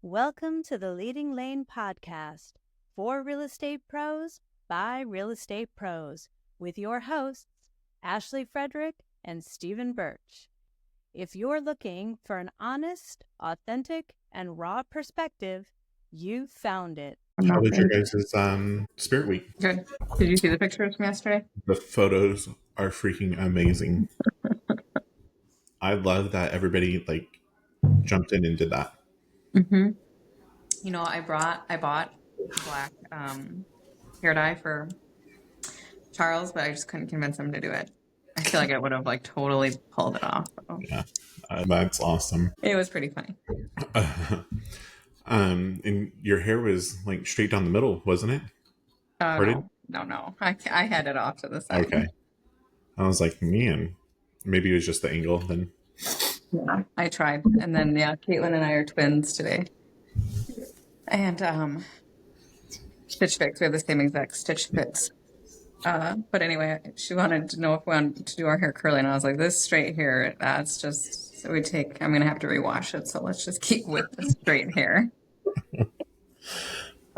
Welcome to the Leading Lane podcast for real estate pros by real estate pros with your hosts, Ashley Frederick and Stephen Birch. If you're looking for an honest, authentic, and raw perspective, you found it. How was your guys' Spirit Week? Good. Did you see the pictures from yesterday? The photos are freaking amazing. I love that everybody jumped in and did that. Mm-hmm. You know, I bought black hair dye for Charles, but I just couldn't convince him to do it. I feel like I would have totally pulled it off. So. Yeah, that's awesome. It was pretty funny. And your hair was straight down the middle, wasn't it? No. I had it off to the side. Okay. I was like, man, maybe it was just the angle then. Yeah, I tried. And then, Caitlin and I are twins today. And Stitch Fix, we have the same exact Stitch Fix. But anyway, she wanted to know if we wanted to do our hair curly. And I was like, this straight hair, that's just, I'm going to have to rewash it. So let's just keep with the straight hair.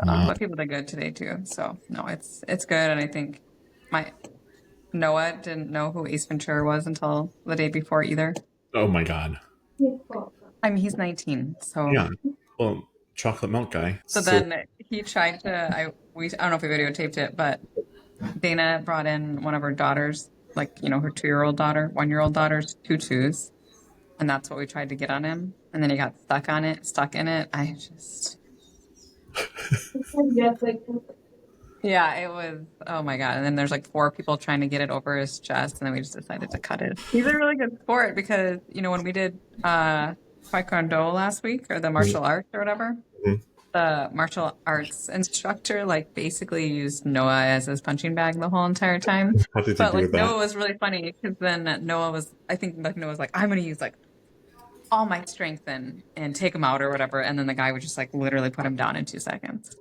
But people did good today too. So no, it's good. And I think Noah didn't know who Ace Ventura was until the day before either. Oh my God. I mean, he's 19. So yeah. Well, chocolate milk guy. So then he tried to, I don't know if we videotaped it, but Dana brought in one of her daughters, her 2-year-old daughter, 1-year-old daughter's tutus. And that's what we tried to get on him. And then he got stuck in it. Yeah, it was, oh my God. And then there's 4 people trying to get it over his chest. And then we just decided to cut it. He's a really good sport because, when we did Taekwondo last week or the martial arts or whatever, the martial arts instructor basically used Noah as his punching bag the whole entire time. How did you do that? Noah was really funny because then Noah was like, I'm going to use all my strength and take him out or whatever. And then the guy would just literally put him down in 2 seconds.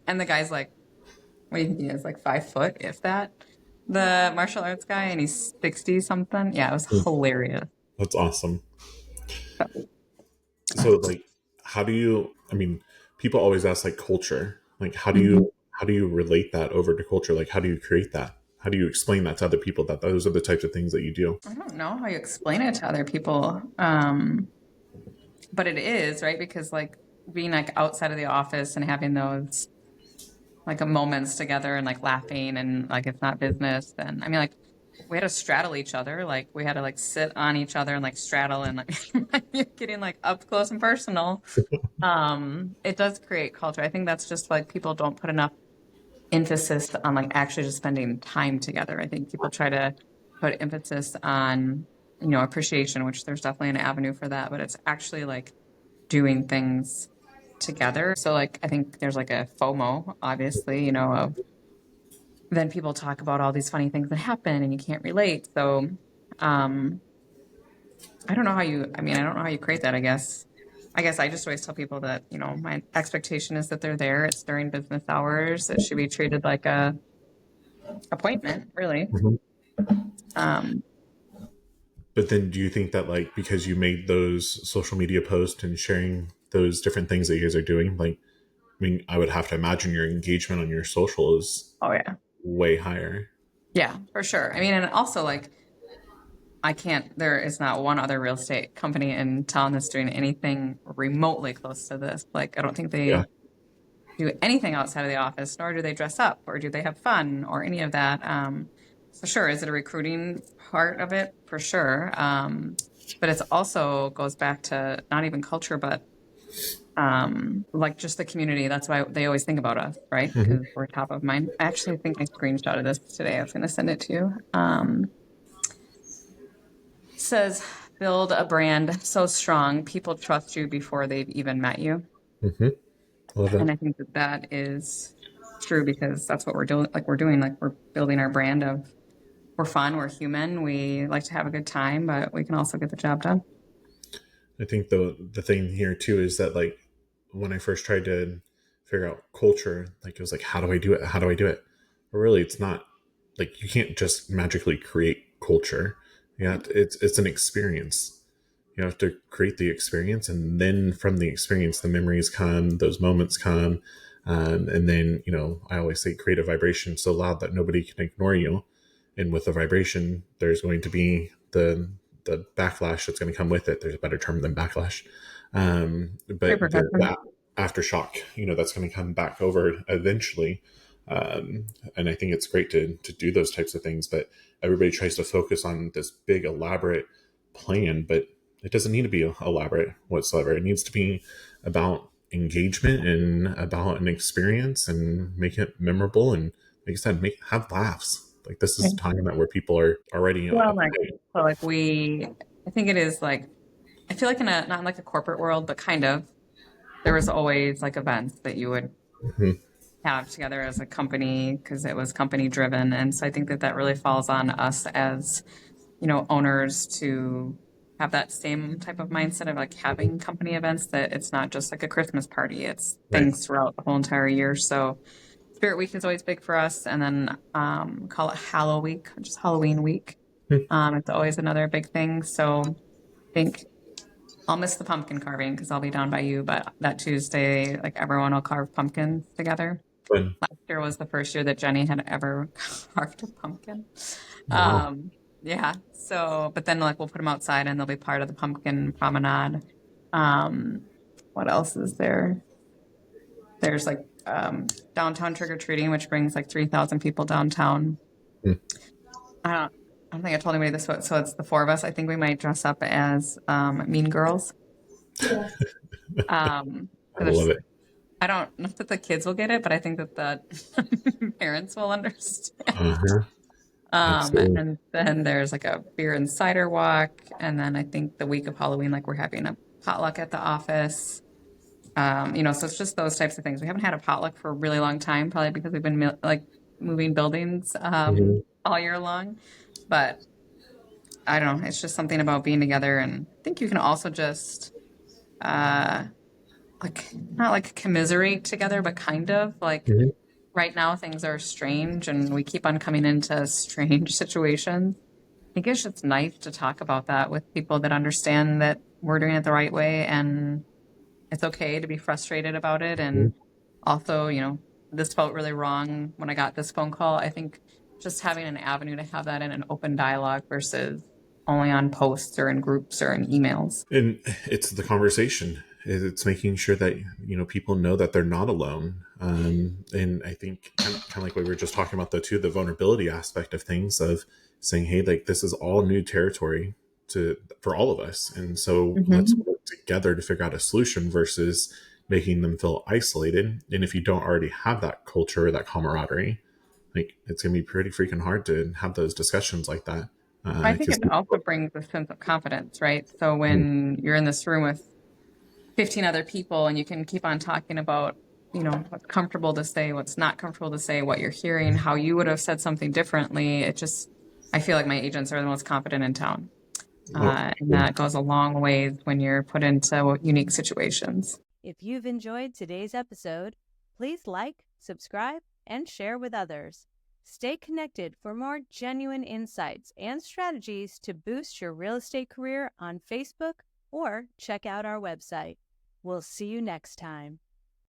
And the guy's like, what do you think he is? 5 foot, if that? The martial arts guy, and he's 60 something. Yeah, it was hilarious. That's awesome. So how do you, people always ask culture, how do you relate that over to culture? How do you create that? How do you explain that to other people that those are the types of things that you do? I don't know how you explain it to other people. But it is, right? Because being outside of the office and having those moments together and laughing and it's not business. And we had to straddle each other. We had to sit on each other and straddle and you're getting up close and personal. It does create culture. I think that's just people don't put enough emphasis on actually just spending time together. I think people try to put emphasis on, appreciation, which there's definitely an avenue for that, but it's actually doing things together. So I think there's a FOMO, obviously, of then people talk about all these funny things that happen and you can't relate. So I don't know how you create that, I guess I just always tell people that, my expectation is that they're there. It's during business hours. It should be treated like a appointment, really. Mm-hmm. But then do you think that because you made those social media posts and sharing those different things that you guys are doing, I would have to imagine your engagement on your social is way higher. Yeah, for sure. And also there is not one other real estate company in town that's doing anything remotely close to this. I don't think they do anything outside of the office, nor do they dress up or do they have fun or any of that. So sure, is it a recruiting part of it? For sure. But it also goes back to not even culture, but just the community. That's why they always think about us, right? Because we're top of mind. I actually think I screenshotted this today. I was going to send it to you. It says, build a brand so strong, people trust you before they've even met you. Mm-hmm. Love it. And I think that is true because that's what we're doing. We're building our brand of we're fun, we're human, we like to have a good time, but we can also get the job done. I think the thing here too is that when I first tried to figure out culture, it was how do I do it? How do I do it? But really, it's not you can't just magically create culture. Yeah, it's an experience. You have to create the experience, and then from the experience, the memories come, those moments come. And then, I always say create a vibration so loud that nobody can ignore you. And with the vibration, there's going to be the backlash that's going to come with it. There's a better term than backlash. But the aftershock, that's going to come back over eventually. And I think it's great to do those types of things, but everybody tries to focus on this big elaborate plan, but it doesn't need to be elaborate whatsoever. It needs to be about engagement and about an experience, and make it memorable. And like I said, have laughs. Like, this is a time that where people are already. Well, I think it is like, I feel like not in like a corporate world, but kind of, there was always like events that you would have together as a company because it was company driven. And so I think that really falls on us as, owners to have that same type of mindset of like having company events, that it's not just like a Christmas party, it's things throughout the whole entire year. So Spirit Week is always big for us. And then call it Hallow Week, just Halloween week. It's always another big thing. So I think I'll miss the pumpkin carving because I'll be down by you, but that Tuesday, like, everyone will carve pumpkins together. Last year was the first year that Jenny had ever carved a pumpkin. Wow. Yeah. So, but then like we'll put them outside and they'll be part of the pumpkin promenade. What else is there? There's like downtown trick-or-treating, which brings like 3,000 people downtown. I don't think I told anybody this, so it's the four of us. I think we might dress up as Mean Girls. I love it. I don't know that the kids will get it, but I think that the parents will understand. And then there's like a beer and cider walk. And then I think the week of Halloween, like, we're having a potluck at the office. So it's just those types of things. We haven't had a potluck for a really long time, probably because we've been moving buildings all year long. But I don't know. It's just something about being together. And I think you can also just not like commiserate together, but kind of like right now things are strange and we keep on coming into strange situations. I think it's just nice to talk about that with people that understand that we're doing it the right way, and it's okay to be frustrated about it. And also, this felt really wrong when I got this phone call. I think just having an avenue to have that in an open dialogue versus only on posts or in groups or in emails. And it's the conversation. It's making sure that, people know that they're not alone. And I think kind of like we were just talking about, the vulnerability aspect of things, of saying, hey, like, this is all new territory for all of us. And so let's work together to figure out a solution versus making them feel isolated. And if you don't already have that culture, that camaraderie, like, it's going to be pretty freaking hard to have those discussions like that. I think it also brings a sense of confidence, right? So when you're in this room with 15 other people and you can keep on talking about, what's comfortable to say, what's not comfortable to say, what you're hearing, how you would have said something differently. I feel like my agents are the most confident in town. And that goes a long way when you're put into unique situations. If you've enjoyed today's episode, please like, subscribe, and share with others. Stay connected for more genuine insights and strategies to boost your real estate career on Facebook, or check out our website. We'll see you next time.